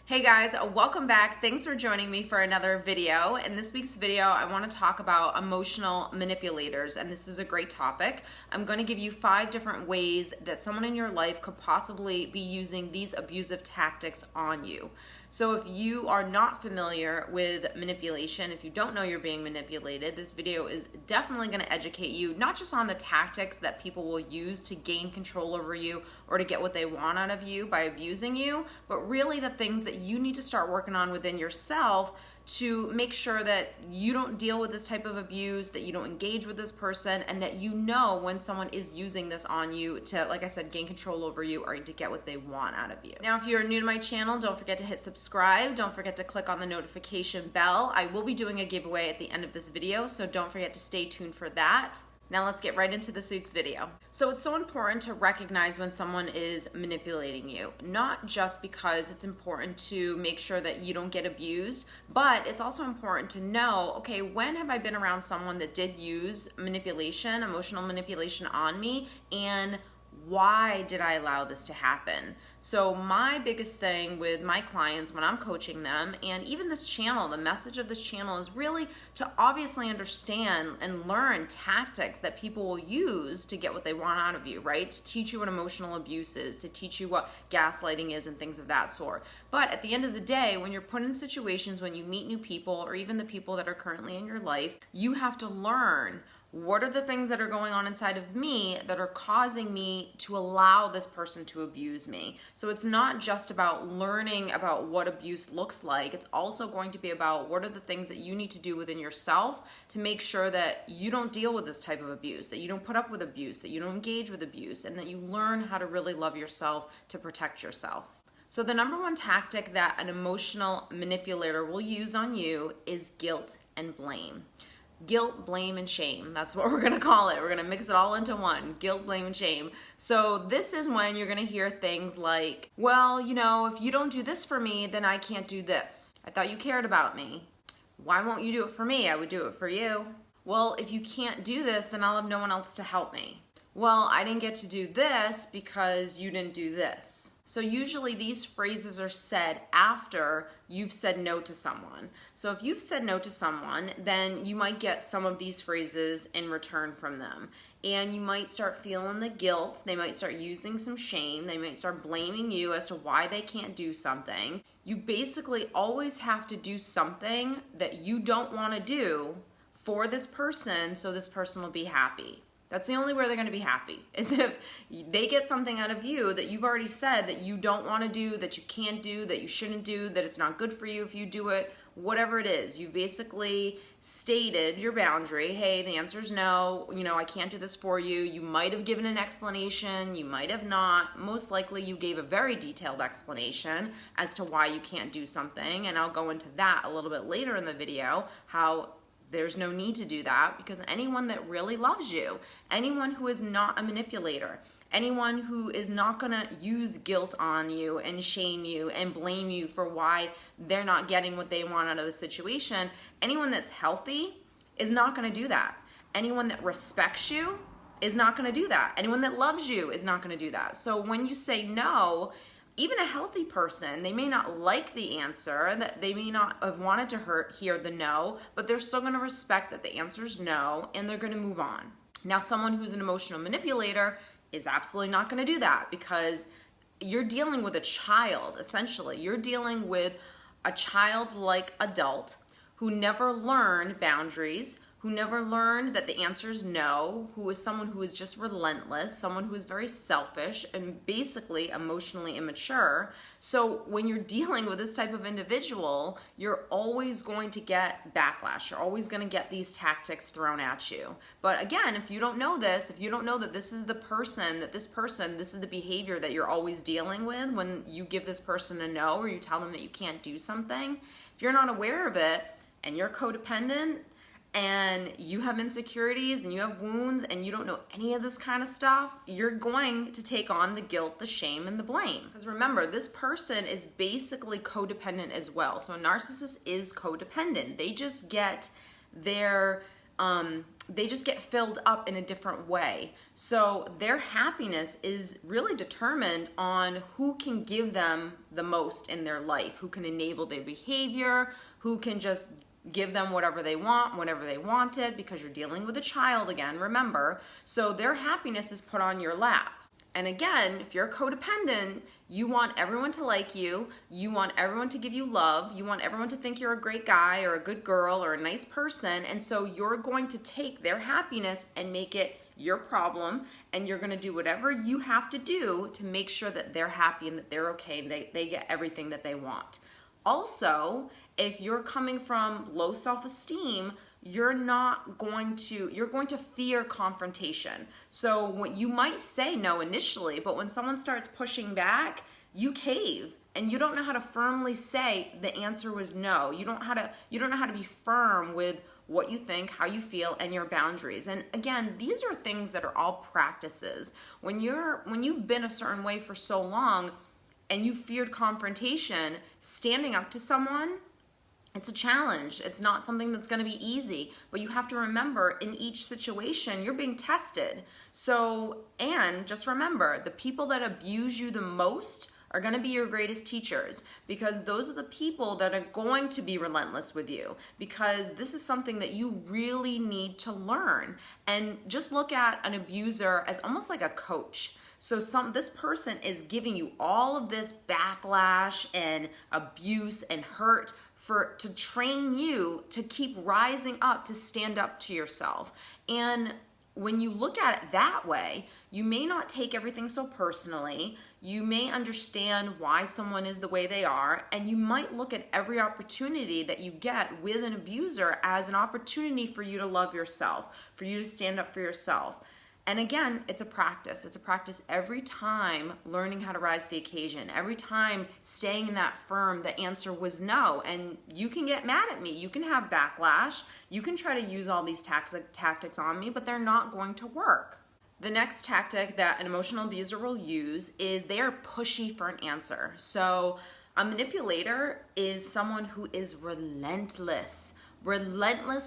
Hey guys, welcome back. Thanks for joining me for another video. In this week's video, I want to talk about emotional manipulators, and this is a great topic. I'm going to give you 5 different ways that someone in your life could possibly be using these abusive tactics on you. So if you are not familiar with manipulation, if you don't know you're being manipulated, this video is definitely going to educate you, not just on the tactics that people will use to gain control over you or to get what they want out of you by abusing you, but really the things that you need to start working on within yourself to make sure that you don't deal with this type of abuse, that you don't engage with this person, and that you know when someone is using this on you to, like I said, gain control over you or to get what they want out of you. Now, if you're new to my channel, don't forget to hit subscribe. Don't forget to click on the notification bell. I will be doing a giveaway at the end of this video, so don't forget to stay tuned for that. Now let's get right into this week's video. So it's so important to recognize when someone is manipulating you, not just because it's important to make sure that you don't get abused, but it's also important to know, okay, when have I been around someone that did use manipulation, emotional manipulation on me, and why did I allow this to happen? So my biggest thing with my clients when I'm coaching them, and even this channel, the message of this channel is really to obviously understand and learn tactics that people will use to get what they want out of you, right? To teach you what emotional abuse is, to teach you what gaslighting is and things of that sort. But at the end of the day, when you're put in situations, when you meet new people or even the people that are currently in your life, you have to learn what are the things that are going on inside of me that are causing me to allow this person to abuse me? So it's not just about learning about what abuse looks like. It's also going to be about what are the things that you need to do within yourself to make sure that you don't deal with this type of abuse, that you don't put up with abuse, that you don't engage with abuse, and that you learn how to really love yourself to protect yourself. So the number one tactic that an emotional manipulator will use on you is guilt and blame. Guilt, blame, and shame. That's what we're going to call it. We're going to mix it all into one. Guilt, blame, and shame. So this is when you're going to hear things like, well, you know, if you don't do this for me, then I can't do this. I thought you cared about me. Why won't you do it for me? I would do it for you. Well, if you can't do this, then I'll have no one else to help me. Well, I didn't get to do this because you didn't do this. So usually these phrases are said after you've said no to someone. So if you've said no to someone, then you might get some of these phrases in return from them. And you might start feeling the guilt. They might start using some shame. They might start blaming you as to why they can't do something. You basically always have to do something that you don't want to do for this person so this person will be happy. That's the only way they're going to be happy, is if they get something out of you that you've already said that you don't want to do, that you can't do, that you shouldn't do, that it's not good for you if you do it, whatever it is. You basically stated your boundary. Hey, the answer is no, you know, I can't do this for you. You might have given an explanation, you might have not. Most likely you gave a very detailed explanation as to why you can't do something, and I'll go into that a little bit later in the video, how there's no need to do that, because anyone that really loves you, anyone who is not a manipulator, anyone who is not going to use guilt on you and shame you and blame you for why they're not getting what they want out of the situation, anyone that's healthy is not going to do that. Anyone that respects you is not going to do that. Anyone that loves you is not going to do that. So when you say no, even a healthy person, they may not like the answer, that they may not have wanted to hear the no, but they're still going to respect that the answer is no, and they're going to move on. Now, someone who's an emotional manipulator is absolutely not going to do that, because you're dealing with a child, essentially. You're dealing with a childlike adult who never learned boundaries, who never learned that the answer is no, who is someone who is just relentless, someone who is very selfish and basically emotionally immature. So when you're dealing with this type of individual, you're always going to get backlash. You're always going to get these tactics thrown at you. But again, if you don't know this, if you don't know that this is the person, this is the behavior that you're always dealing with when you give this person a no or you tell them that you can't do something, if you're not aware of it and you're codependent, and you have insecurities and you have wounds and you don't know any of this kind of stuff, you're going to take on the guilt, the shame, and the blame. Because remember, this person is basically codependent as well. So a narcissist is codependent. They just get their they just get filled up in a different way. So their happiness is really determined on who can give them the most in their life, who can enable their behavior, who can just give them whatever they want, whenever they want it, because you're dealing with a child again, remember. So their happiness is put on your lap. And again, if you're codependent, you want everyone to like you, you want everyone to give you love, you want everyone to think you're a great guy or a good girl or a nice person, and so you're going to take their happiness and make it your problem, and you're going to do whatever you have to do to make sure that they're happy and that they're okay and they get everything that they want. Also, if you're coming from low self-esteem, you're going to fear confrontation. So what you might say no initially, but when someone starts pushing back, you cave and you don't know how to firmly say the answer was no. You don't know how to be firm with what you think, how you feel, and your boundaries. And again, these are things that are all practices. When you've been a certain way for so long and you feared confrontation, standing up to someone, it's a challenge. It's not something that's going to be easy, but you have to remember in each situation, you're being tested. So, and just remember, the people that abuse you the most are going to be your greatest teachers, because those are the people that are going to be relentless with you, because this is something that you really need to learn. And just look at an abuser as almost like a coach. So this person is giving you all of this backlash and abuse and hurt to train you to keep rising up, to stand up to yourself. And when you look at it that way, you may not take everything so personally. You may understand why someone is the way they are, and you might look at every opportunity that you get with an abuser as an opportunity for you to love yourself, for you to stand up for yourself. And again, it's a practice. It's a practice every time, learning how to rise to the occasion. Every time staying in that firm, the answer was no. And you can get mad at me. You can have backlash. You can try to use all these tactics on me, but they're not going to work. The next tactic that an emotional abuser will use is they are pushy for an answer. So a manipulator is someone who is relentless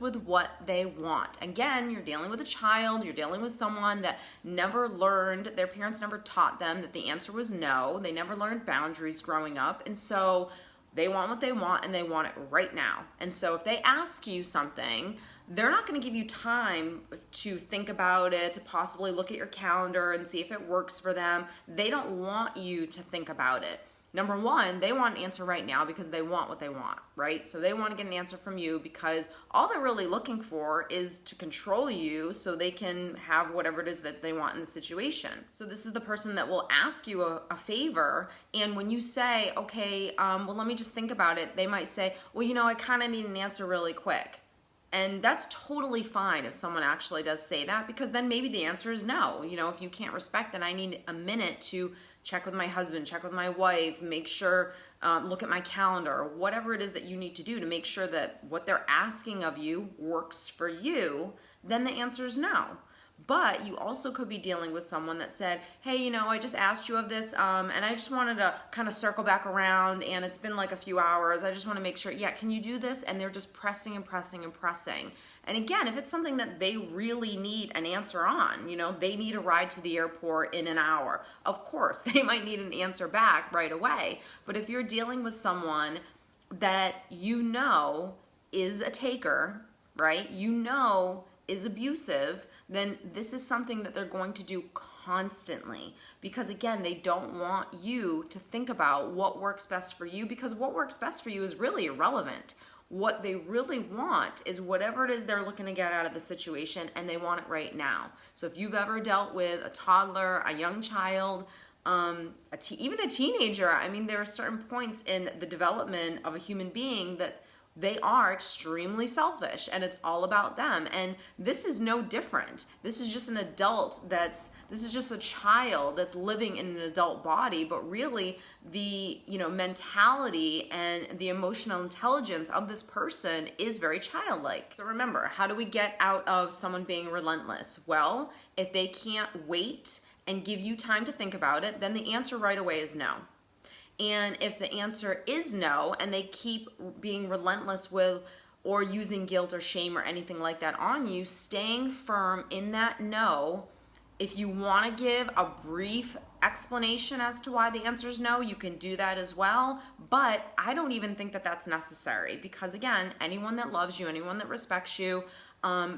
with what they want. Again, you're dealing with a child, you're dealing with someone that never learned, their parents never taught them that the answer was no. They never learned boundaries growing up, and so they want what they want and they want it right now. And so if they ask you something, they're not going to give you time to think about it, to possibly look at your calendar and see if it works for them. They don't want you to think about it. Number one, they want an answer right now because they want what they want, right? So they want to get an answer from you because all they're really looking for is to control you so they can have whatever it is that they want in the situation. So this is the person that will ask you a favor, and when you say, okay, well, let me just think about it, they might say, well, I kind of need an answer really quick. And that's totally fine if someone actually does say that, because then maybe the answer is no. If you can't respect, then I need a minute to check with my husband, check with my wife, make sure, look at my calendar, whatever it is that you need to do to make sure that what they're asking of you works for you, then the answer is no. But you also could be dealing with someone that said, hey, I just asked you of this, and I just wanted to kind of circle back around, and it's been like a few hours. I just want to make sure, can you do this? And they're just pressing and pressing and pressing. And again, if it's something that they really need an answer on, they need a ride to the airport in an hour, of course, they might need an answer back right away. But if you're dealing with someone that is a taker, right, is abusive, then this is something that they're going to do constantly, because again, they don't want you to think about what works best for you, because what works best for you is really irrelevant. What they really want is whatever it is they're looking to get out of the situation, and they want it right now. So if you've ever dealt with a toddler, a young child, even a teenager, there are certain points in the development of a human being that they are extremely selfish, and it's all about them. And this is no different. This is just an adult this is just a child that's living in an adult body, but really the, mentality and the emotional intelligence of this person is very childlike. So remember, how do we get out of someone being relentless? Well, if they can't wait and give you time to think about it, then the answer right away is no. And if the answer is no, and they keep being relentless with or using guilt or shame or anything like that on you, staying firm in that no. If you want to give a brief explanation as to why the answer is no, you can do that as well. But I don't even think that that's necessary, because again, anyone that loves you, anyone that respects you,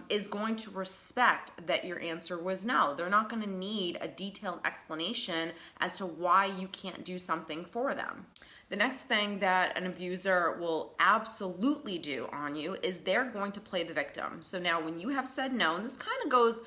is going to respect that your answer was no. They're not going to need a detailed explanation as to why you can't do something for them. The next thing that an abuser will absolutely do on you is they're going to play the victim. So now when you have said no, and this kind of goes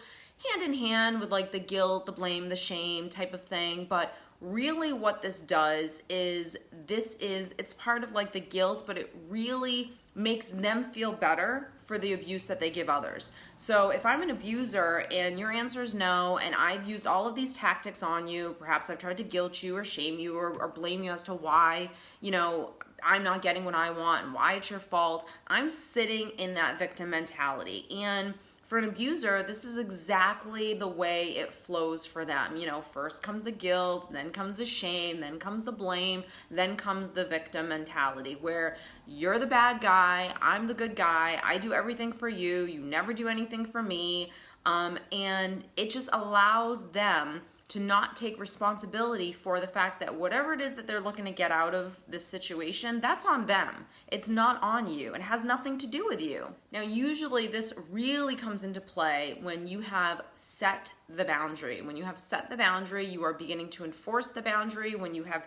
hand in hand with like the guilt, the blame, the shame type of thing, but really what this does is it's part of like the guilt, but it really makes them feel better for the abuse that they give others. So if I'm an abuser and your answer is no, and I've used all of these tactics on you, perhaps I've tried to guilt you or shame you or blame you as to why, I'm not getting what I want and why it's your fault, I'm sitting in that victim mentality. And for an abuser, this is exactly the way it flows for them. First comes the guilt, then comes the shame, then comes the blame, then comes the victim mentality where you're the bad guy, I'm the good guy, I do everything for you, you never do anything for me. And it just allows them to not take responsibility for the fact that whatever it is that they're looking to get out of this situation, that's on them. It's not on you. It has nothing to do with you. Now, usually this really comes into play when you have set the boundary. When you have set the boundary, you are beginning to enforce the boundary. When you have,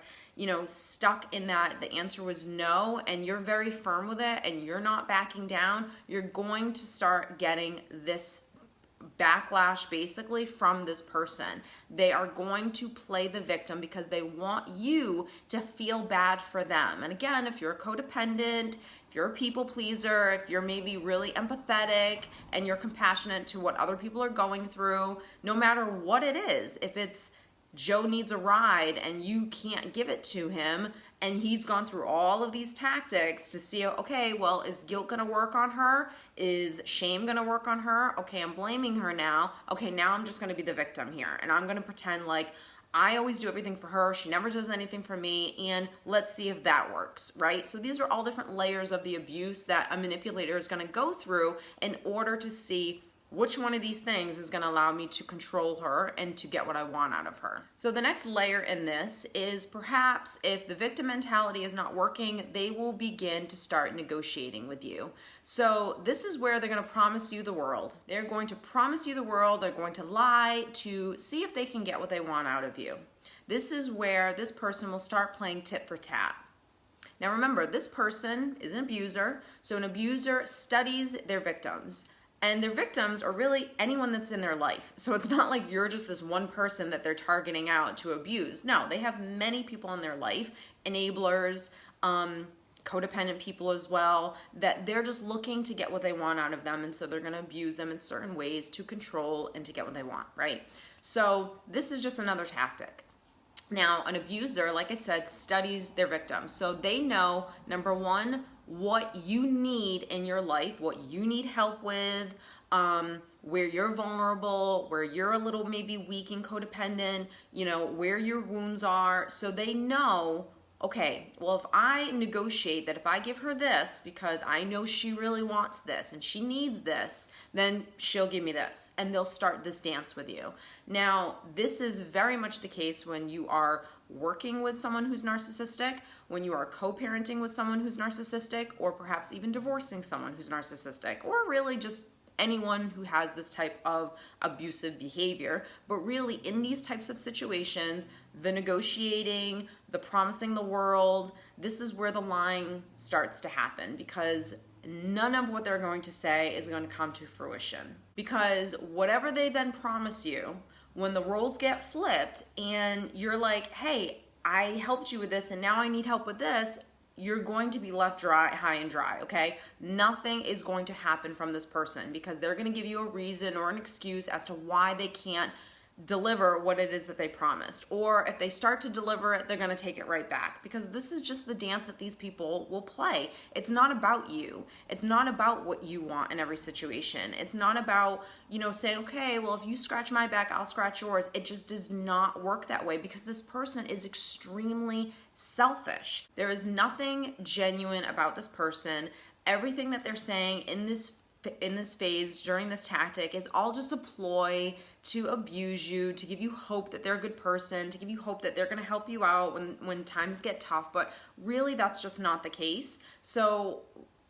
stuck in that the answer was no, and you're very firm with it and you're not backing down, you're going to start getting this backlash basically from this person. They are going to play the victim because they want you to feel bad for them. And again, if you're a codependent, if you're a people pleaser, if you're maybe really empathetic and you're compassionate to what other people are going through, no matter what it is, if it's Joe needs a ride and you can't give it to him, and he's gone through all of these tactics to see, okay, well, is guilt gonna work on her? Is shame gonna work on her? Okay, I'm blaming her now. Okay, now I'm just gonna be the victim here, and I'm gonna pretend like I always do everything for her, she never does anything for me, and let's see if that works, right? So these are all different layers of the abuse that a manipulator is gonna go through in order to see which one of these things is going to allow me to control her and to get what I want out of her. So the next layer in this is perhaps if the victim mentality is not working, they will begin to start negotiating with you. So this is where they're going to promise you the world. They're going to promise you the world. They're going to lie to see if they can get what they want out of you. This is where this person will start playing tit for tat. Now remember, this person is an abuser. So an abuser studies their victims. And their victims are really anyone that's in their life. So it's not like you're just this one person that they're targeting out to abuse. No, they have many people in their life, enablers, codependent people as well, that they're just looking to get what they want out of them. And so they're going to abuse them in certain ways to control and to get what they want, right? So this is just another tactic. Now, an abuser, like I said, studies their victims. So they know, number one, what you need in your life, what you need help with, where you're vulnerable, where you're a little maybe weak and codependent, where your wounds are. So they know, okay, well, if I negotiate that if I give her this because I know she really wants this and she needs this, then she'll give me this. And they'll start this dance with you. Now, this is very much the case when you are working with someone who's narcissistic, when you are co-parenting with someone who's narcissistic, or perhaps even divorcing someone who's narcissistic, or really just anyone who has this type of abusive behavior. But really, in these types of situations, the negotiating, the promising the world, this is where the lying starts to happen, because none of what they're going to say is going to come to fruition. Because whatever they then promise you, when the roles get flipped and you're like, hey, I helped you with this and now I need help with this, you're going to be left high and dry, okay? Nothing is going to happen from this person because they're going to give you a reason or an excuse as to why they can't deliver what it is that they promised. Or if they start to deliver it, they're going to take it right back, because this is just the dance that these people will play. It's not about you. It's not about what you want in every situation. It's not about, saying, okay, well, if you scratch my back, I'll scratch yours. It just does not work that way, because this person is extremely selfish. There is nothing genuine about this person. everything that they're saying in this phase during this tactic is all just a ploy to abuse you, to give you hope that they're a good person, to give you hope that they're going to help you out when times get tough. But really, that's just not the case. So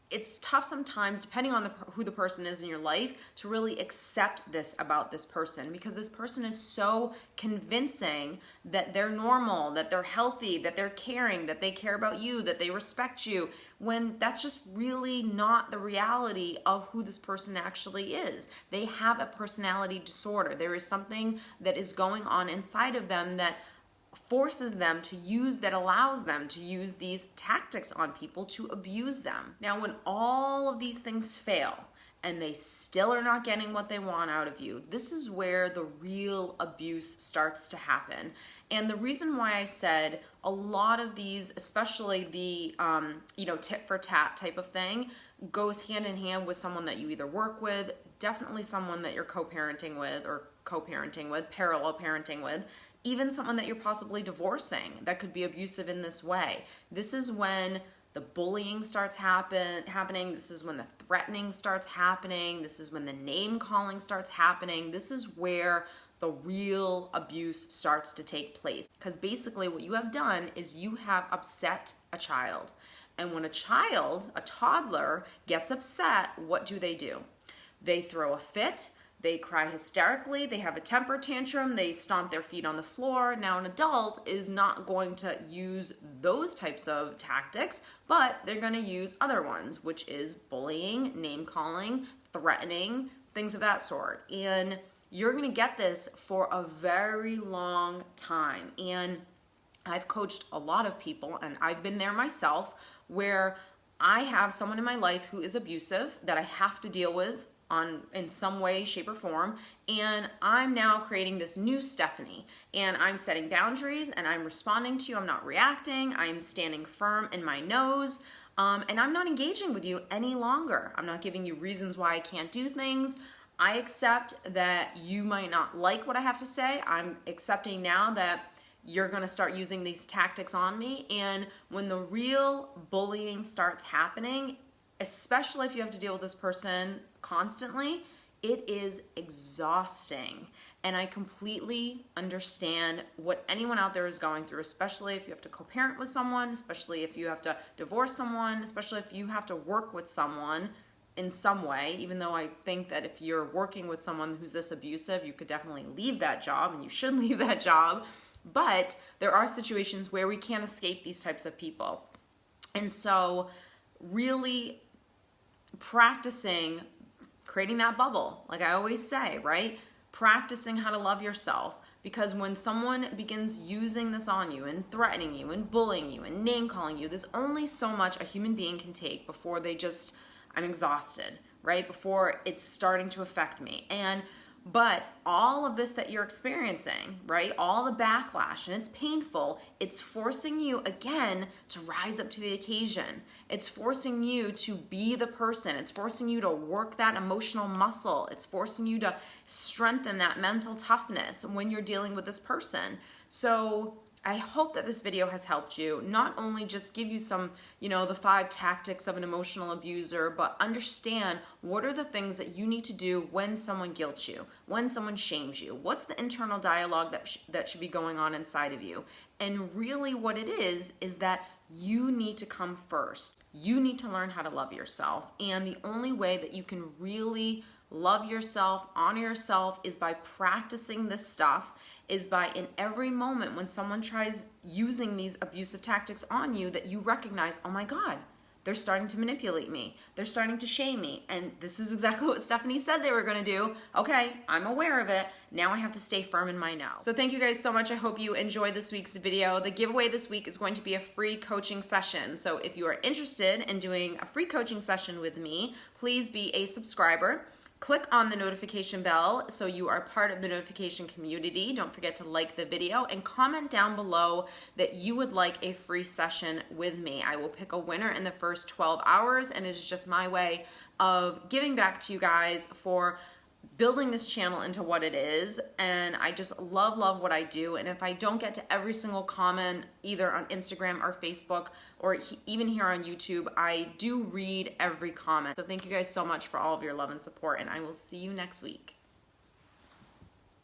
it's tough sometimes, depending on who the person is in your life, to really accept this about this person, because this person is so convincing that they're normal, that they're healthy, that they're caring, that they care about you, that they respect you, when that's just really not the reality of who this person actually is. They have a personality disorder. There is something that is going on inside of them that forces them to use, that allows them to use these tactics on people to abuse them. Now, when all of these things fail and they still are not getting what they want out of you, this is where the real abuse starts to happen. And the reason why I said a lot of these, especially the tit for tat type of thing, goes hand in hand with someone that you either work with, definitely someone that you're co-parenting with, parallel parenting with, even someone that you're possibly divorcing that could be abusive in this way. This is when the bullying starts happening. This is when the threatening starts happening. This is when the name calling starts happening. This is where the real abuse starts to take place. Because basically what you have done is you have upset a child. And when a toddler gets upset, what do? They throw a fit. They cry hysterically, they have a temper tantrum, they stomp their feet on the floor. Now, an adult is not going to use those types of tactics, but they're going to use other ones, which is bullying, name calling, threatening, things of that sort. And you're going to get this for a very long time. And I've coached a lot of people, and I've been there myself, where I have someone in my life who is abusive that I have to deal with in some way, shape, or form, and I'm now creating this new Stephanie, and I'm setting boundaries, and I'm responding to you. I'm not reacting. I'm standing firm in my nose, and I'm not engaging with you any longer. I'm not giving you reasons why I can't do things. I accept that you might not like what I have to say. I'm accepting now that you're going to start using these tactics on me, and when the real bullying starts happening, especially if you have to deal with this person constantly, it is exhausting. And I completely understand what anyone out there is going through, especially if you have to co-parent with someone, especially if you have to divorce someone, especially if you have to work with someone in some way, even though I think that if you're working with someone who's this abusive, you could definitely leave that job, and you should leave that job. But there are situations where we can't escape these types of people. And so really practicing creating that bubble, like I always say, right? Practicing how to love yourself, because when someone begins using this on you and threatening you and bullying you and name calling you, there's only so much a human being can take before they just, I'm exhausted, right? Before it's starting to affect me. But all of this that you're experiencing, right? All the backlash, and it's painful, it's forcing you again to rise up to the occasion. It's forcing you to be the person. It's forcing you to work that emotional muscle. It's forcing you to strengthen that mental toughness when you're dealing with this person. So I hope that this video has helped you not only just give you some, the 5 tactics of an emotional abuser, but understand what are the things that you need to do when someone guilts you, when someone shames you. What's the internal dialogue that should be going on inside of you? And really what it is that you need to come first. You need to learn how to love yourself. And the only way that you can really love yourself, honor yourself, is by practicing this stuff, is by in every moment when someone tries using these abusive tactics on you, that you recognize, oh my God, they're starting to manipulate me. They're starting to shame me. And this is exactly what Stephanie said they were going to do. Okay, I'm aware of it. Now I have to stay firm in my no. So thank you guys so much. I hope you enjoyed this week's video. The giveaway this week is going to be a free coaching session. So if you are interested in doing a free coaching session with me, please be a subscriber. Click on the notification bell so you are part of the notification community. Don't forget to like the video and comment down below that you would like a free session with me. I will pick a winner in the first 12 hours, and it is just my way of giving back to you guys for building this channel into what it is, and I just love what I do. And if I don't get to every single comment either on Instagram or Facebook or even here on YouTube, I do read every comment. So thank you guys so much for all of your love and support, and I will see you next week.